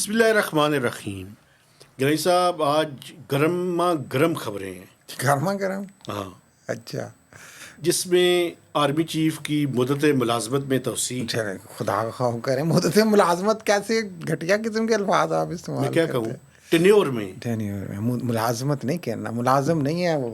बिस्मिल्लाहिर्रहमानिर्रहीम। गिलानी साहब, आज गर्म खबरें हैं। गर्मा गर्म। हाँ, अच्छा, जिसमें आर्मी चीफ की मुद्दत मुलाजमत में तोसी। चले खुदा का खौफ करें। मुद्दत मुलाजमत कैसे घटिया किस्म के अल्फाज आप मैं इस्तेमाल क्या करते कहूँ, हैं। टेन्योर में। टेन्योर में मुलाजमत नहीं कहना, मुलाजम नहीं है वो।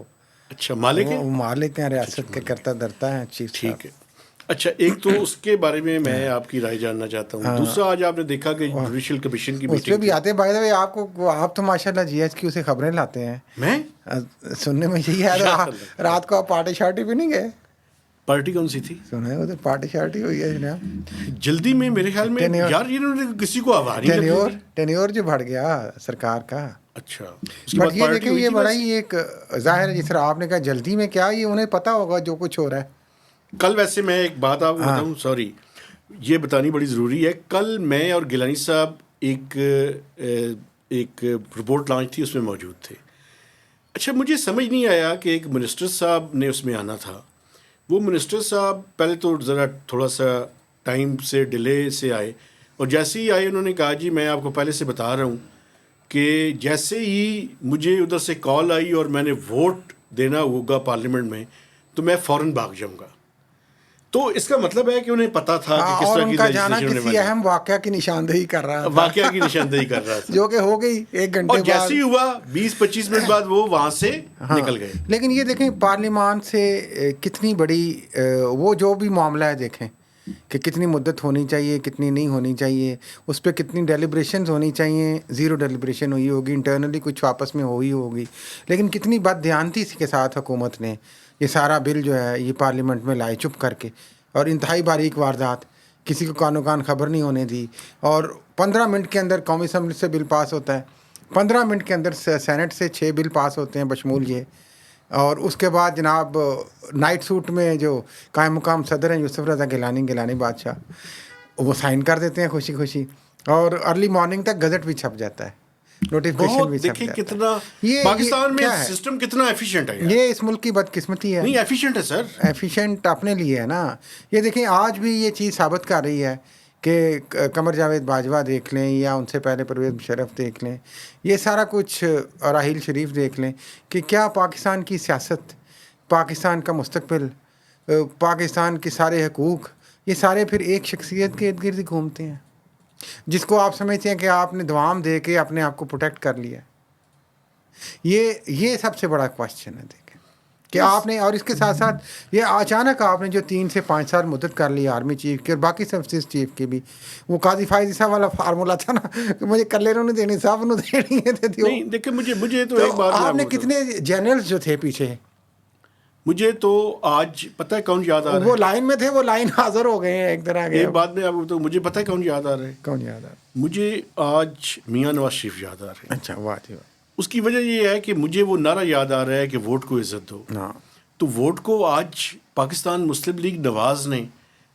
अच्छा, मालिक है। वो मालिक हैं, रियासत के मालिक करता धरता है चीफ साहब। ठीक है। अच्छा, एक तो उसके बारे में मैं आपकी राय जानना चाहता हूँ। दूसरा, आज आपने देखा कि जुडिशल कमीशन की उस पर मीटिंग भी थी। आते हैं बाय द वे। आपको आप तो माशाल्लाह जीएचक्यू से खबरें लाते हैं। मैं सुनने में यही है। या अल्लाह। रात को आप पार्टी शार्टी भी नहीं गए? पार्टी कौन सी थी? सुना है उधर पार्टी शार्टी हुई है जनाब। जल्दी में मेरे ख्याल में टेन्योर यार इन्होंने किसी को आवाज नहीं लगी टेन्योर होगी। टेन्योर जो बढ़ गया सरकार का। अच्छा, उसके बट बाद ये पार्टी देखें, हुई ये थी बड़ा वैसे। ही एक जाहिर है, जिस तरह आपने कहा जल्दी में क्या, ये उन्हें पता होगा जो कुछ हो रहा है। कल वैसे मैं एक बात आपको हाँ। बताऊं, सॉरी, ये बतानी बड़ी ज़रूरी है। कल मैं और गिलानी साहब एक रिपोर्ट लॉन्च थी, उसमें मौजूद थे। अच्छा, मुझे समझ नहीं आया कि एक मिनिस्टर साहब ने उसमें आना था। वो मिनिस्टर साहब पहले तो ज़रा थोड़ा सा टाइम से डिले से आए, और जैसे ही आए उन्होंने कहा जी मैं आपको पहले से बता रहा हूँ कि जैसे ही मुझे उधर से कॉल आई और मैंने वोट देना होगा पार्लियामेंट में, तो मैं फ़ौरन भाग जाऊँगा। तो इसका मतलब है कि उन्हें पता था कि किस और तरह की उनका जाना लेजिस्लेशन किसी अहम वाक़या की निशानदेही कर रहा था। वाकया की निशानदेही कर रहा था। जो कि हो गई एक घंटे और बाद। जैसे ही हुआ 20-25 मिनट बाद वो वहाँ से हाँ, निकल गए। लेकिन ये देखें पार्लियामान से कितनी बड़ी वो जो भी मामला है, देखें कि कितनी मुद्दत होनी चाहिए, कितनी नहीं होनी चाहिए, उस पर कितनी डेलिब्रेशंस होनी चाहिए। ज़ीरो डेलिब्रेशन हुई होगी, इंटरनली कुछ आपस में हुई होगी, लेकिन कितनी बदध्यानती के साथ हुकूमत ने ये सारा बिल जो है ये पार्लियामेंट में लाए चुप करके, और इंतहाई बारीक वारदात, किसी को कानो कान खबर नहीं होने दी। और 15 मिनट के अंदर कौमी असम्बली से बिल पास होता है, 15 मिनट के अंदर सेनेट से 6 बिल पास होते हैं बशमूल ये। और उसके बाद जनाब नाइट सूट में जो कायम मुकाम सदर हैं यूसुफ रज़ा गिलानी बादशाह, वो साइन कर देते हैं खुशी खुशी, और अर्ली मॉर्निंग तक गज़ट भी छप जाता है, नोटिफिकेशन बहुत भी छप देखिए जाता कितना है। पाकिस्तान क्या में है? सिस्टम कितना एफिशिएंट है यार। ये इस मुल्क की बदकिस्मती है। नहीं, एफिशिएंट है सर। एफिशिएंट अपने लिए है ना। ये देखें, आज भी ये चीज़ साबित कर रही है कि कमर जावेद बाजवा देख लें या उनसे पहले परवेज़ मुशर्रफ देख लें, ये सारा कुछ, और राहील शरीफ देख लें, कि क्या पाकिस्तान की सियासत, पाकिस्तान का मुस्तकबिल, पाकिस्तान के सारे हकूक़, ये सारे फिर एक शख्सियत के इर्द गिर्द घूमते हैं, जिसको आप समझते हैं कि आपने दुआम दे के अपने आप को प्रोटेक्ट कर लिया। ये सबसे बड़ा क्वेश्चन है, देखें कि आपने, और इसके साथ साथ ये अचानक आपने जो 3 से 5 साल मुद्दत कर ली आर्मी चीफ की और बाकी सर्विसेज चीफ की भी, वो काजी फायजी साहब वाला फार्मूला था ना कि मुझे कल्ले नहीं देनी, साहब उन्होंने देनी है तो दियो। नहीं, देखिए मुझे तो एक बात मैं आपने आपको कितने जनरल्स जो थे पीछे, मुझे तो आज पता है कौन याद आ रहा वो है। लाइन में थे, वो लाइन हाजिर हो गए हैं एक तरह के। एक बात में आपको तो मुझे पता है कौन याद आ रहा है। कौन याद आ? मुझे आज मियाँ नवाज शरीफ याद आ रहे हैं। अच्छा, वाह जी वाह। उसकी वजह ये है कि मुझे वो नारा याद आ रहा है कि वोट को इज्जत दो। हाँ, तो वोट को आज पाकिस्तान मुस्लिम लीग नवाज ने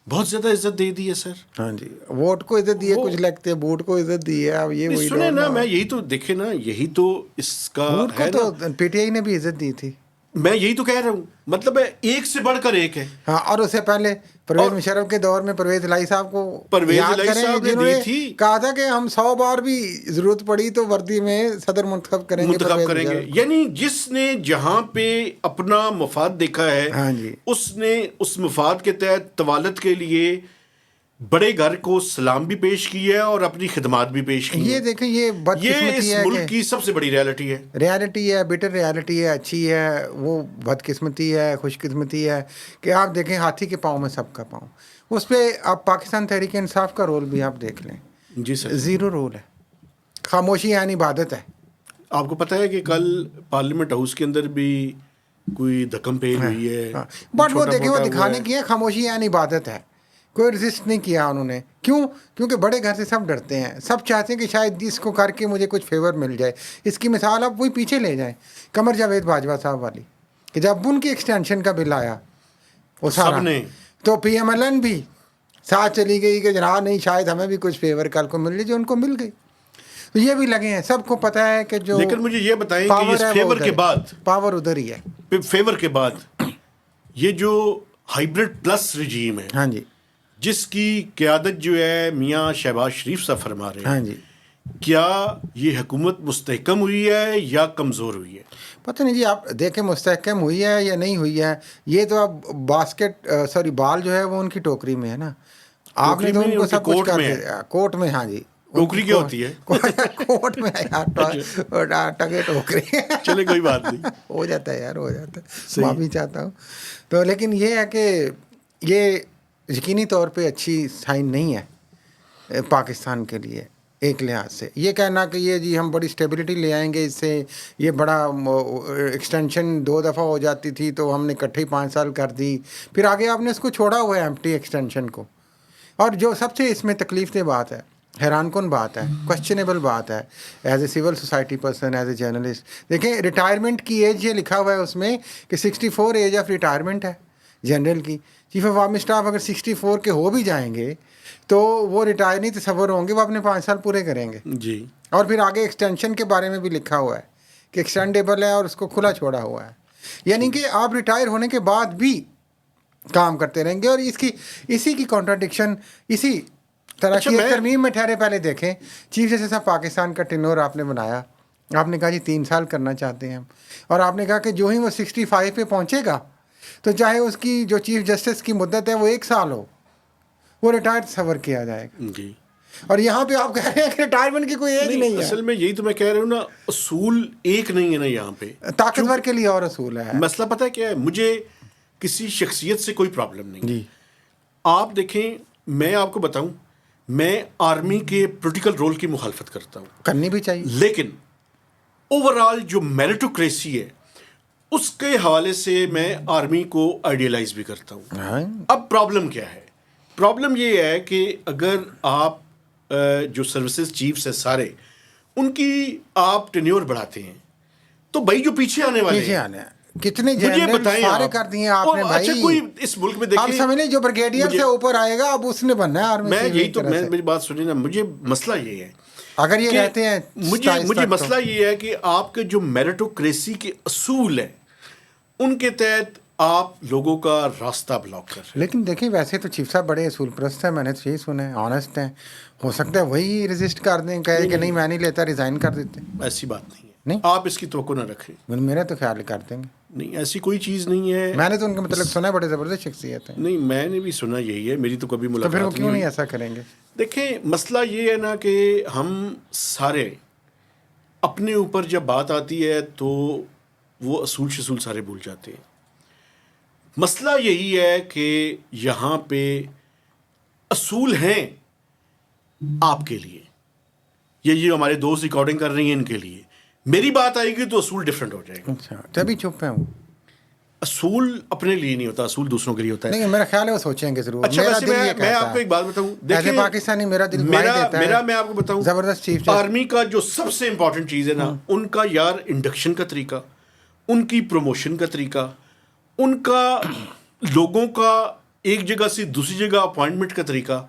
बहुत ज़्यादा इज्जत दे दी है सर। हाँ जी, वोट को इज्जत दी है, कुछ लगते हैं वोट को इज्जत दी है। अब ये नहीं, वही सुने ना, दौर मैं यही तो देखे ना, यही तो इसका वोट को है तो ना। पीटीआई ने भी इज्जत दी थी। मैं यही तो कह रहा हूँ, मतलब है एक से बढ़कर एक है। हाँ, और उससे पहले परवेज और मुशर्रफ के दौर में परवेज इलाही साहब को परवेज याद इलाही करें, साहब ने जिन्होंने दी थी। कहा था कि हम 100 बार भी जरूरत पड़ी तो वर्दी में सदर मुंतखब करेंगे यानी जिसने जहां पे अपना मफाद देखा है, हाँ जी, उसने उस मफाद के तहत तवालत के लिए बड़े घर को सलाम भी पेश की है और अपनी खिदमात भी पेश की ये है। देखें, ये ये बदकिस्मती इस है मुल्क की सबसे बड़ी रियलिटी है। रियलिटी है, बिटर रियलिटी है, अच्छी है। वो बदकिस्मती है, खुशकिस्मती है कि आप देखें हाथी के पाँव में सबका पाँव। उस पर आप पाकिस्तान तहरीक इंसाफ का रोल भी आप देख लें, जी सर, ज़ीरो रोल है। खामोशी यानी इबादत है। आपको पता है कि कल पार्लियामेंट हाउस के अंदर भी कोई धक्कम पेल हुई है। बट वो देखें, वो छोटा-मोटा हुआ दिखाने है। की है खामोशी यानी इबादत है। कोई रजिस्ट नहीं किया उन्होंने। क्यों? क्योंकि बड़े घर से सब डरते हैं, सब चाहते हैं कि शायद इसको करके मुझे कुछ फेवर मिल जाए। इसकी मिसाल आप वही पीछे ले जाएं, कमर जावेद बाजवा साहब वाली, कि जब उनकी एक्सटेंशन का बिल आया वो सारा, सबने तो PMLN भी साथ चली गई कि जनाब नहीं, शायद हमें भी कुछ फेवर कल को मिल जाए, जो उनको मिल गई। तो ये भी लगे हैं, सबको पता है कि जो, लेकिन मुझे ये बताएं कि इस फेवर के बाद, पावर उधर ही है। फेवर के बाद ये जो हाइब्रिड प्लस रजीम है, हाँ जी, जिसकी क़यादत जो है मियाँ शहबाज शरीफ साहब फरमा रहे हैं, हाँ जी, क्या ये हुकूमत मुस्तहकम हुई है या कमज़ोर हुई है? पता नहीं जी, आप देखें मुस्तहकम हुई है या नहीं हुई है, ये तो अब बाल जो है वो उनकी टोकरी में है ना। आपने टोकरी तो में नहीं, उनको उनके सब कुछ कोर्ट कर में है। दिया कोर्ट में। हाँ जी, टोकरी क्या होती है? कोर्ट में है यार, टके टोकरी चले कोई बात नहीं। हो जाता है यार, हो जाता है, सही। माफ़ी चाहता हूँ। तो लेकिन ये है कि ये यकीनी तौर पे अच्छी साइन नहीं है पाकिस्तान के लिए एक लिहाज से। ये कहना कि ये जी हम बड़ी स्टेबिलिटी ले आएंगे इससे, ये बड़ा एक्सटेंशन 2 दफ़ा हो जाती थी तो हमने इकट्ठे ही 5 साल कर दी, फिर आगे आपने इसको छोड़ा हुआ है एम्प्टी एक्सटेंशन को। और जो सबसे इसमें तकलीफ दह बात है, हैरानकुन बात है, क्वेश्चनेबल बात है, as a civil society person, as a journalist, देखें रिटायरमेंट की एज ये लिखा हुआ है उसमें कि 64 एज ऑफ रिटायरमेंट है जनरल की। चीफ ऑफ आर्मी स्टाफ अगर 64 के हो भी जाएंगे तो वो रिटायर नहीं तस्वर होंगे, वो अपने 5 साल पूरे करेंगे जी। और फिर आगे एक्सटेंशन के बारे में भी लिखा हुआ है कि एक्सटेंडेबल है और उसको खुला छोड़ा हुआ है, यानी कि आप रिटायर होने के बाद भी काम करते रहेंगे। और इसी की कॉन्ट्राडिक्शन इसी तरह अच्छा, की एक तरमीम में ठहरे। पहले देखें, चीफ जस्टिस ऑफ पाकिस्तान का टेन्योर आपने बनाया, आपने कहा जी 3 साल करना चाहते हैं हम, और आपने कहा कि जो ही वो 65 पे पहुंचेगा तो चाहे उसकी जो चीफ जस्टिस की मुद्दत है वो 1 साल हो, वो रिटायर तस्वर किया जाएगा। जी। और यहाँ पे आप कह रहे हैं कि रिटायरमेंट की कोई एज नहीं है। असल में यही तो मैं कह रहा हूँ ना, असूल एक नहीं है ना यहाँ पे। ताकतवर के लिए और असूल है। मसला पता है क्या है, मुझे किसी शख्सियत से कोई प्रॉब्लम नहीं जी। आप देखें, मैं आपको बताऊं, मैं आर्मी के पॉलिटिकल रोल की मुखालफत करता हूं, करनी भी चाहिए, लेकिन ओवरऑल जो मेरिटोक्रेसी है उसके हवाले से मैं आर्मी को आइडियलाइज भी करता हूं। हाँ। अब प्रॉब्लम क्या है? प्रॉब्लम ये है कि अगर आप जो सर्विसेज चीफ्स हैं सारे, उनकी आप टेन्योर बढ़ाते हैं तो भाई जो पीछे आने वाले पीछे आने कितने मुझे जनरल बताएं सारे आप। कर दिए आपने भाई। अच्छा, कोई इस मुल्क में आप देखिए, समझ लें जो ब्रिगेडियर से ऊपर आएगा अब उसने बनना है आर्मी मैं से। यही तो मैं मेरी बात सुनिए ना, मुझे मसला ये है अगर ये कि रहते हैं मुझे मसला ये है कि आपके जो मेरिटोक्रेसी के असूल है उनके तहत आप लोगों का रास्ता ब्लॉक कर रहे हैं। लेकिन देखिए वैसे तो चीफ साहब बड़े असूल परस्त हैं, मैंने तो यही सुना है, ऑनेस्ट हैं। हो सकता है वही रेजिस्ट कर दें, कहे कि नहीं मैं नहीं लेता, रिजाइन कर देते। ऐसी बात नहीं है, नहीं, आप इसकी तवक्को ना रखें। मेरा तो ख्याल कर देंगे। नहीं, ऐसी कोई चीज़ नहीं है। मैंने तो उनका मतलब सुना है, बड़े ज़बरदस्त शख्सियत है। नहीं, मैंने भी सुना यही है, मेरी तो कभी तो मुलाकात फिर वो क्यों नहीं हुई। ऐसा करेंगे? देखें, मसला ये है ना कि हम सारे अपने ऊपर जब बात आती है तो वो असूल शसूल सारे भूल जाते हैं। मसला यही है कि यहाँ पे असूल हैं आपके लिए, ये हमारे दोस्त रिकॉर्डिंग कर रही हैं इनके लिए। मेरी बात आएगी तो असूल डिफरेंट हो जाएगा। अच्छा, तभी चुप है वो। असूल अपने लिए नहीं होता, असूल दूसरों के लिए होता है। नहीं, मेरा ख्याल है वो सोचेंगे जरूर। अच्छा, मेरा वैसे दिल ये मैं कहता आपको है। एक बात बताऊं, ऐसे देखिए पाकिस्तानी मेरा दिल गवाही देता है। मेरा मैं आपको बताऊं, जबरदस्त चीफ आर्मी का जो सबसे इंपॉर्टेंट चीज है ना, उनका यार इंडक्शन का तरीका, उनकी प्रमोशन का तरीका, उनका लोगों का एक जगह से दूसरी जगह अपॉइंटमेंट का तरीका,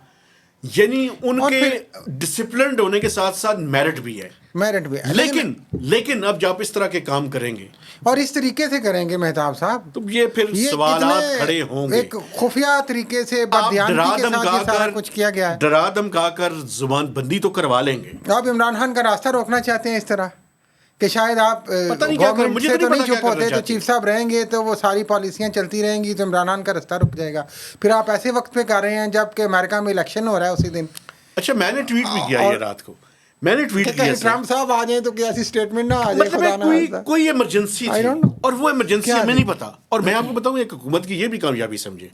यानी उनके डिसिप्लिन्ड होने के साथ साथ मेरिट भी है। मेरिट भी है, लेकिन अब जब इस तरह के काम करेंगे और इस तरीके से करेंगे मेहताब साहब, तो ये फिर सवालात खड़े होंगे। एक खुफिया तरीके से बददियानती के साथ ये सारा कुछ किया गया है। डरा धमका कर जुबान बंदी तो करवा लेंगे। आप इमरान खान का रास्ता रोकना चाहते हैं इस तरह कि शायद आप गवर्नमेंट से तो नहीं चुप होते, तो चीफ साहब रहेंगे तो वो सारी पॉलिसियां चलती रहेंगी तो इमरान खान का रास्ता रुक जाएगा। फिर आप ऐसे वक्त पे कर रहे हैं जबकि अमेरिका में इलेक्शन हो रहा है उसी दिन। अच्छा, मैंने ट्वीट भी किया ये रात को, मैंने ट्वीट किया ट्रम्प साहब आ जाए तो क्या ऐसी स्टेटमेंट ना आ जाए, मतलब कोई इमरजेंसी थी और वो इमरजेंसी हमें नहीं पता। और मैं आपको बताऊं, एक हुकूमत की ये भी कामयाबी समझे,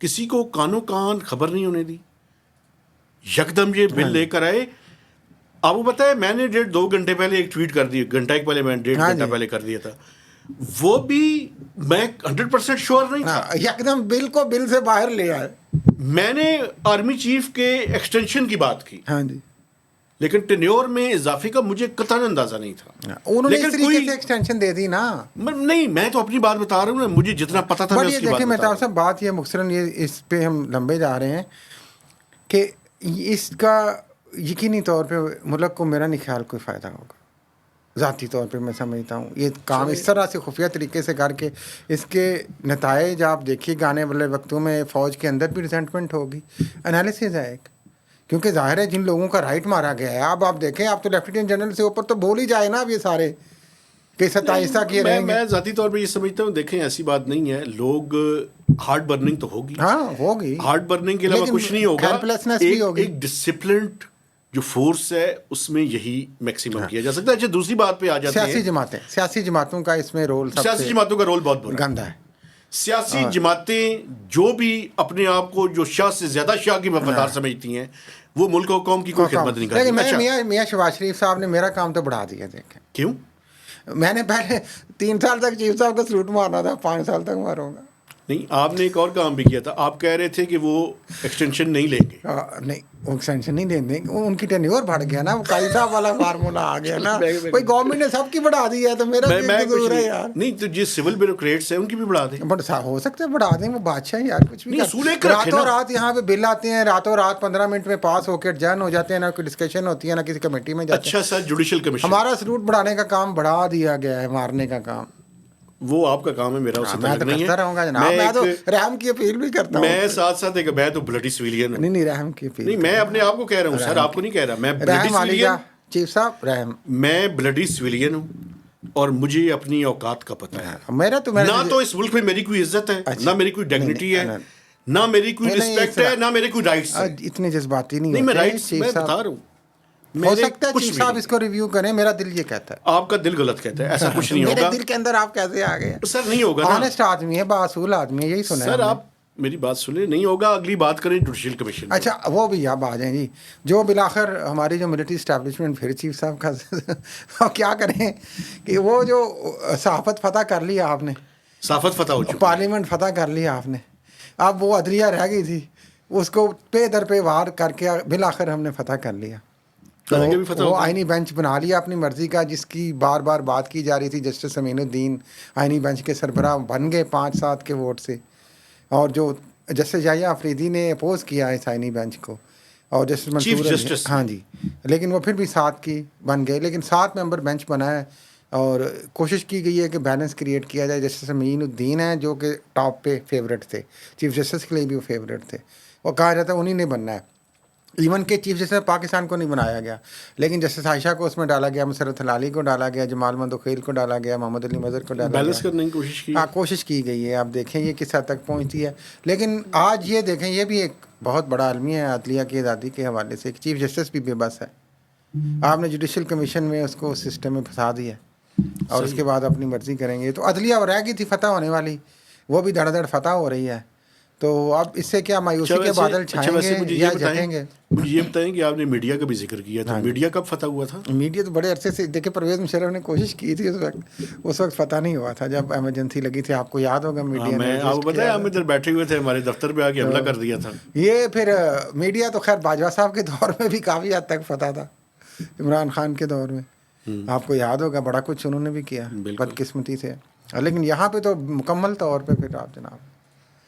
किसी को कानो कान खबर नहीं होने दी, यकदम ये बिल लेकर आए। आपको पता है मैंने 1.5-2 घंटे पहले एक ट्वीट कर दी, घंटा एक पहले मैंने 1.5 घंटा पहले कर दिया था, वो भी मैं 100% श्योर नहीं था, एकदम बिल को बिल से बाहर ले आए। मैंने आर्मी चीफ के एक्सटेंशन की बात की, हाँ जी, लेकिन टेन्योर में इजाफे का मुझे कतई अंदाजा नहीं था। उन्होंने इस तरीके से एक्सटेंशन दे दी ना। नहीं, मैं तो अपनी बात बता रहा हूँ ना, मुझे जितना पता था मैं उसकी बात बता रहा हूँ। बात ये मुख्तसरन ये इस पे हम लंबे जा रहे हैं कि इसका यकीनी तौर पे मुल्क को मेरा नहीं ख्याल कोई फ़ायदा होगा। ज़ाती तौर पे मैं समझता हूँ ये काम इस तरह से खुफिया तरीके से करके इसके नताइज आप देखिएगा आने वाले वक्तों में फ़ौज के अंदर भी रिजेंटमेंट होगी। एनालिसिस है एक क्योंकि जाहिर है जिन लोगों का राइट मारा गया है, अब आप देखें, आप तो लेफ्टिनेंट जनरल से ऊपर तो बोल ही जाए ना अब ये सारे कि 27 किए रहेंगे। मैं ज़ाती तौर पे ये समझता हूँ, देखें ऐसी बात नहीं है, लोग हार्ड बर्निंग तो होगी, हाँ होगी, हार्ड बर्निंग के अलावा लेकिन कुछ नहीं होगा, helplessness भी होगी। एक डिसिप्लिन्ड जो फोर्स है उसमें यही मैक्सिमम किया जा सकता है। अच्छा, दूसरी बात पे आ जाते हैं, सियासी जमातों का इसमें रोल सियासी जमातों का रोल बहुत बुरा गंदा है। सियासी जमातें जो भी अपने आप को जो शाह से ज्यादा शाह की वफादार समझती हैं, वो मुल्क और कौम की कोई खिदमत नहीं लेकिन करती। मैं मियाँ शहबाज शरीफ साहब ने मेरा काम तो बढ़ा दिया। देखें क्यों? मैंने पहले 3 साल तक चीफ साहब को सलूट मारना था, 5 साल तक मारूंगा। नहीं, आपने एक और काम भी किया था, आप कह रहे थे कि वो एक्सटेंशन नहीं लेंगे। नहीं, वो एक्सटेंशन नहीं देंगे, उनकी टेन्योर बढ़ गया ना, वो काई साहब वाला फार्मूला आ गया ना। कोई गवर्नमेंट ने सबकी बढ़ा दी है तो मेरा क्या कसूर है यार? नहीं तो जो सिविल ब्यूरोक्रेट्स हैं उनकी भी बढ़ा दें। बट हो सकता है बढ़ा दें, वो बादशाह यार, कुछ भी रातों रात यहाँ पे बिल आते हैं, रातों रात 15 मिनट में पास होकर एडजर्न हो जाते हैं, ना कोई डिस्कशन होती है ना किसी कमेटी में जाते हैं। अच्छा सर, जुडिशल कमीशन, हमारा सलूट बढ़ाने का काम बढ़ा दिया गया है, मारने का काम वो आपका काम है, मेरा उससे ताल्लुक नहीं है। रहूंगा जनाब, मैं तो रहम की अपील भी करता हूँ। मैं साथ साथ एक मैं तो ब्लडी सिविलियन हूँ। नहीं रहम की अपील नहीं, मैं अपने आप को कह रहा हूँ सर, आपको नहीं कह रहा। मैं ब्लडी सिविलियन, चीफ साहब रहम, मैं ब्लडी सिविलियन हूँ और मुझे अपनी औकात का पता है। मेरा तो ना तो इस मुल्क में मेरी कोई इज्जत है, ना मेरी कोई डिग्निटी है, ना मेरी कोई रिस्पेक्ट है, ना मेरे कोई राइट्स है। इतने जज्बाती नहीं, मैं राइट्स मैं बता रहा हूँ। हो सकता है चीफ साहब इसको रिव्यू करें, मेरा दिल ये कहता है। आपका दिल गलत कहता है, ऐसा कुछ नहीं होगा। मेरे दिल के अंदर आप कैसे आ गए? सर नहीं होगा ना, ऑनेस्ट आदमी है, बासूल आदमी है, यही सुना है सर। आप मेरी बात सुने, नहीं होगा। अगली बात करें जुडिशल कमीशन। अच्छा, वो भी आप आ जाएं जी, जो बिलाखिर हमारी जो मिलिट्री इस्टेब्लिशमेंट फिर चीफ साहब का क्या करें कि वो जो सहाफत फतह कर लिया आपने, सहाफत फतह हो चुकी, पार्लियामेंट फतह कर लिया आपने, अब वो अदलिया रह गई थी, उसको पे दर पे वार करके बिलाखिर हमने फतह कर लिया। तो वो आईनी बेंच बना लिया अपनी मर्जी का, जिसकी बार बार बात की जा रही थी। जस्टिस अमीनुद्दीन आईनी बेंच के सरबराह बन गए 5-7 के वोट से, और जो जस्टिस याहिया अफरीदी ने अपोज किया इस आईनी बेंच को, और जस्टिस मंसूर, हाँ जी, लेकिन वो फिर भी 7 की बन गए। लेकिन 7 मेंबर बेंच बना है और कोशिश की गई है कि बैलेंस क्रिएट किया जाए। जस्टिस अमीनुद्दीन हैं जो कि टॉप पे फेवरेट थे, चीफ जस्टिस के लिए भी वो फेवरेट थे, वो कहा जाता है उन्हीं ने बनना है। इवन के चीफ जस्टिस पाकिस्तान को नहीं बनाया गया, लेकिन जस्टिस आयशा को उसमें डाला गया, मुसरत हलाली को डाला गया, जमाल मंदोखेल को डाला गया, मोहम्मद अली मजहर को डाला गया। बैलेंस करने की कोशिश की, हाँ कोशिश की गई है। आप देखें ये किस हद तक पहुँचती है। लेकिन आज ये देखें, ये भी एक बहुत बड़ा अलमिया है अदलिया की आज़ादी के हवाले से। चीफ जस्टिस भी बेबस है, आपने जुडिशल कमीशन में उसको सिस्टम में फंसा दिया और उसके बाद अपनी मर्जी करेंगे। तो अदलिया रह गई थी फतह होने वाली, वो भी धड़ाधड़ फतह हो रही है। तो अब इससे क्या मायूसी के बादल छाएंगे या जतेंगे? मुझे ये बताएं कि आपने मीडिया का भी जिक्र किया था। मीडिया कब फतह हुआ था? मीडिया तो बड़े अरसे से, देखिए परवेज़ मुशर्रफ ने कोशिश की थी उस वक्त फतह नहीं हुआ था, जब इमरजेंसी लगी थी। आपको याद होगा मीडिया ने, आपको पता है हम इधर बैठे हुए थे, हमारे दफ्तर पे आके हमला कर दिया था। ये फिर मीडिया तो खैर बाजवा साहब के दौर में भी काफ़ी हद तक फतह था, इमरान खान के दौर में। आपको याद होगा बड़ा कुछ उन्होंने भी किया बदकिस्मती से। लेकिन यहाँ पे तो मुकम्मल तौर पे फिर आप जनाब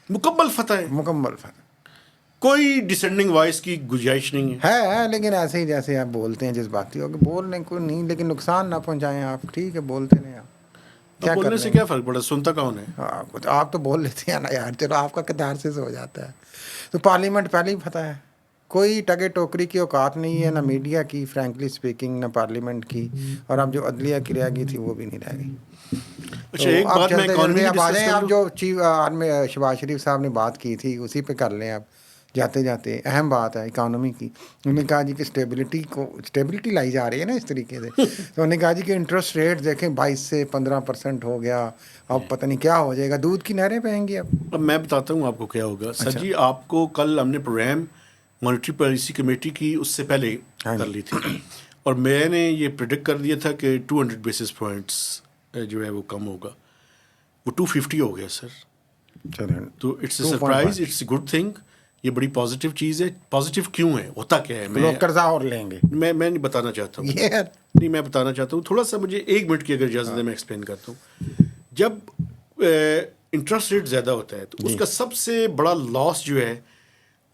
मुकम्मल फतह है, मुकम्मल फतह, कोई डिसेंडिंग वॉइस की गुंजाइश नहीं है। लेकिन ऐसे ही जैसे आप बोलते हैं जज्बाती हो, बोलने को नहीं, लेकिन नुकसान ना पहुंचाएं आप, ठीक है बोलते नहीं आप, क्या बोलने से क्या फ़र्क पड़ा, सुनता कौन है? आप तो बोल लेते हैं ना यार, चलो आपका कैथारसिस हो जाता है। तो पार्लियामेंट पहले ही पता है, कोई टगे टोकरी की औकात नहीं है, ना मीडिया की फ्रैंकली स्पीकिंग, ना पार्लियामेंट की, और अब जो अदलिया की रह गई थी वो भी नहीं रह गई। अच्छा, तो एक बात मैं इकोनॉमी आप आ जाएं, आप जो चीफ में शहबाज शरीफ साहब ने बात की थी उसी पे कर लें। आप जाते जाते अहम बात है इकानमी की। उन्होंने कहा जी कि स्टेबिलिटी लाई जा रही है ना इस तरीके से। तो उन्होंने कहा जी कि इंटरेस्ट रेट देखें 22 से 15% हो गया, अब पता नहीं क्या हो जाएगा, दूध की नहरें बहेंगी। अब मैं बताता हूँ आपको क्या होगा। सर जी, आपको कल हमने प्रोग्राम मॉनेटरी पॉलिसी कमेटी की उससे पहले कर ली थी, और मैंने ये प्रेडिक्ट कर दिया था कि 200 बेसिस पॉइंट्स जो है वो कम होगा। वो 250 हो गया सर। तो it's a surprise, it's a good thing, ये बड़ी पॉजिटिव चीज़ है। पॉजिटिव क्यों है, होता क्या है, लोग कर्जा और लेंगे, मैं नहीं बताना चाहता हूँ, नहीं मैं बताना चाहता हूँ। थोड़ा सा मुझे 1 मिनट की अगर इजाज़त है मैं एक्सप्लेन करता हूँ। जब इंटरेस्ट रेट ज़्यादा होता है तो उसका सबसे बड़ा लॉस जो है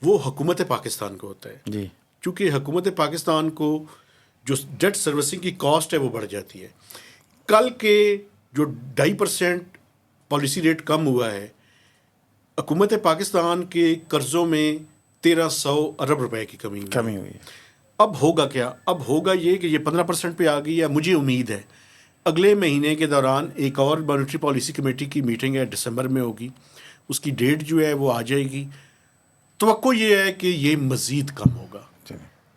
वो हुकूमत पाकिस्तान को होता है जी, क्योंकि हुकूमत पाकिस्तान को जो डेट सर्विसिंग की कॉस्ट है वो बढ़ जाती है। कल के जो 2.5% पॉलिसी रेट कम हुआ है, हुकूमत पाकिस्तान के कर्ज़ों में 1300 अरब रुपए की कमी हुई। कमी हुई है। अब होगा क्या? अब होगा ये कि ये 15% पे आ गई है। मुझे उम्मीद है अगले महीने के दौरान एक और मॉनेटरी पॉलिसी कमेटी की मीटिंग है, दिसंबर में होगी, उसकी डेट जो है वो आ जाएगी। तवक्को ये है कि ये मज़ीद कम होगा।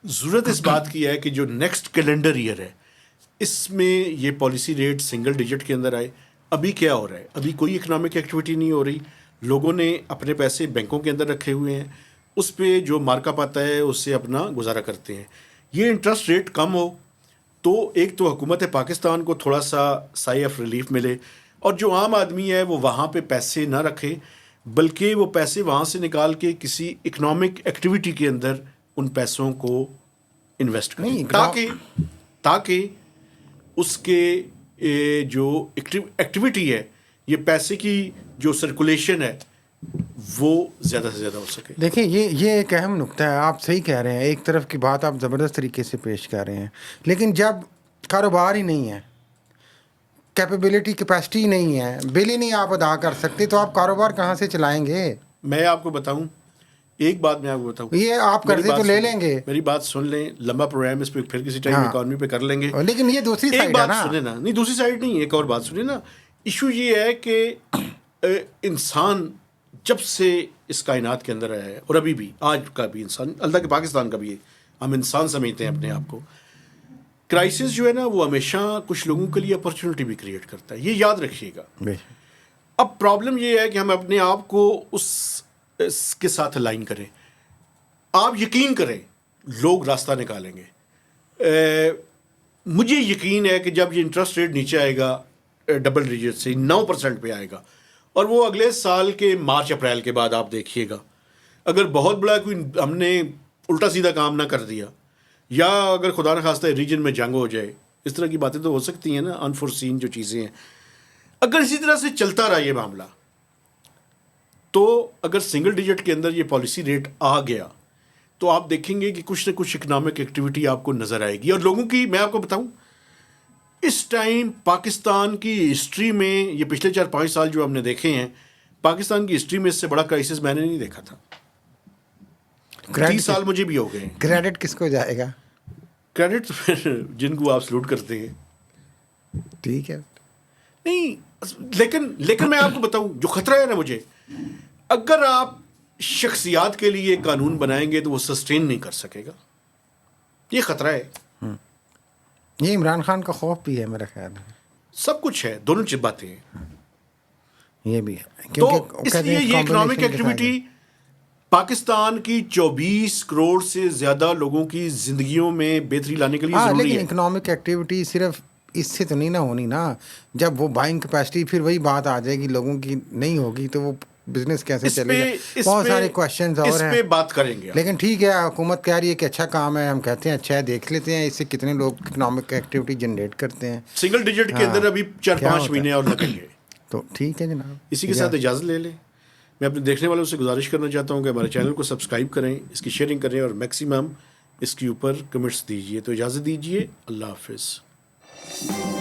ज़रूरत इस बात की है कि जो नेक्स्ट कैलेंडर ईयर है इसमें ये पॉलिसी रेट सिंगल डिजिट के अंदर आए। अभी क्या हो रहा है? अभी कोई इकोनॉमिक एक्टिविटी नहीं हो रही। लोगों ने अपने पैसे बैंकों के अंदर रखे हुए हैं, उस पर जो मार्कअप आता है उससे अपना गुजारा करते हैं। ये इंटरेस्ट रेट कम हो तो एक तो हुकूमत पाकिस्तान को थोड़ा सा साई ऑफ रिलीफ मिले, और जो आम आदमी है वो वहाँ पे पैसे ना रखे, बल्कि वो पैसे वहाँ से निकाल के किसी इकोनॉमिक एक्टिविटी के अंदर उन पैसों को इन्वेस्ट करें, ताकि उसके जो एक्टिविटी है, ये पैसे की जो सर्कुलेशन है वो ज़्यादा से ज़्यादा हो सके। देखिए ये एक अहम नुक्ता है। आप सही कह रहे हैं, एक तरफ की बात आप ज़बरदस्त तरीके से पेश कर रहे हैं, लेकिन जब कारोबार ही नहीं है, कैपेबिलिटी कैपेसिटी ही नहीं है, बिल ही नहीं आप अदा कर सकते, तो आप कारोबार कहाँ से चलाएंगे? मैं आपको बताऊं, एक बात मैं आपको बताऊं, ये आप कर्जे तो ले लेंगे। मेरी बात सुन लें, लंबा प्रोग्राम इस पे फिर किसी टाइम हाँ। इकॉनमी पे कर लेंगे, लेकिन ये दूसरी एक साइड है बात ना। सुने ना, नहीं दूसरी साइड नहीं, एक और बात सुने ना। इशू ये है कि इंसान जब से इस कायनात के अंदर आया है, और अभी भी आज का भी इंसान, अल्लाह के पाकिस्तान का भी है, हम इंसान समझते हैं अपने आप को, क्राइसिस जो है ना वो हमेशा कुछ लोगों के लिए अपॉर्चुनिटी भी क्रिएट करता है, ये याद रखिएगा। अब प्रॉब्लम ये है कि हम अपने आप को उसके साथ अलाइन करें। आप यकीन करें लोग रास्ता निकालेंगे। मुझे यकीन है कि जब ये इंटरेस्ट रेट नीचे आएगा, डबल डिजिट से 9% पे आएगा, और वो अगले साल के मार्च अप्रैल के बाद आप देखिएगा, अगर बहुत बड़ा कोई हमने उल्टा सीधा काम ना कर दिया, या अगर खुदा न खास्ता रीजन में जंग हो जाए, इस तरह की बातें तो हो सकती हैं ना, अनफोर्सीन जो चीज़ें हैं। अगर इसी तरह से चलता रहा ये मामला, तो अगर सिंगल डिजिट के अंदर ये पॉलिसी रेट आ गया तो आप देखेंगे कि कुछ ना कुछ इकनॉमिक एक्टिविटी आपको नज़र आएगी। और लोगों की, मैं आपको बताऊं, इस टाइम पाकिस्तान की हिस्ट्री में, ये पिछले 4-5 साल जो हमने देखे हैं, पाकिस्तान की हिस्ट्री में इससे बड़ा क्राइसिस मैंने नहीं देखा था। 30 साल मुझे भी हो गए। क्रेडिट किसको जाएगा? क्रेडिट तो फिर जिनको आप सलूट करते हैं, ठीक है। नहीं, लेकिन मैं आपको बताऊं, जो खतरा है ना मुझे, अगर आप शख्सियात के लिए कानून बनाएंगे तो वो सस्टेन नहीं कर सकेगा, ये खतरा है। ये इमरान खान का खौफ भी है मेरा ख्याल है। सब कुछ है, दोनों चीज बातें हैं, ये भी है। तो इसलिए ये इकोनॉमिक एक्टिविटी पाकिस्तान की 24 करोड़ से ज्यादा लोगों की जिंदगियों में बेहतरी लाने के लिए जरूरी लेकिन है। इकोनॉमिक एक्टिविटी सिर्फ इससे तो नहीं ना होनी ना। जब वो बाइंग कैपेसिटी, फिर वही बात आ जाएगी, लोगों की नहीं होगी तो वो बिजनेस कैसे चलेगा? बहुत सारे क्वेश्चंस और हैं, इस पे बात करेंगे। लेकिन ठीक है, हुकूमत कह रही है कि अच्छा काम है, हम कहते हैं अच्छा है, देख लेते हैं इससे कितने लोग इकोनॉमिक एक्टिविटी जनरेट करते हैं। सिंगल डिजिट के अंदर अभी 4-5 महीने और लगेंगे, तो ठीक है जनाब, इसी के साथ इजाज़त ले लें। मैं अपने देखने वालों से गुजारिश करना चाहता हूँ कि हमारे चैनल को सब्सक्राइब करें, इसकी शेयरिंग करें, और मैक्सिमम इसके ऊपर कमेंट्स दीजिए। तो इजाज़त दीजिए, अल्लाह हाफिज़।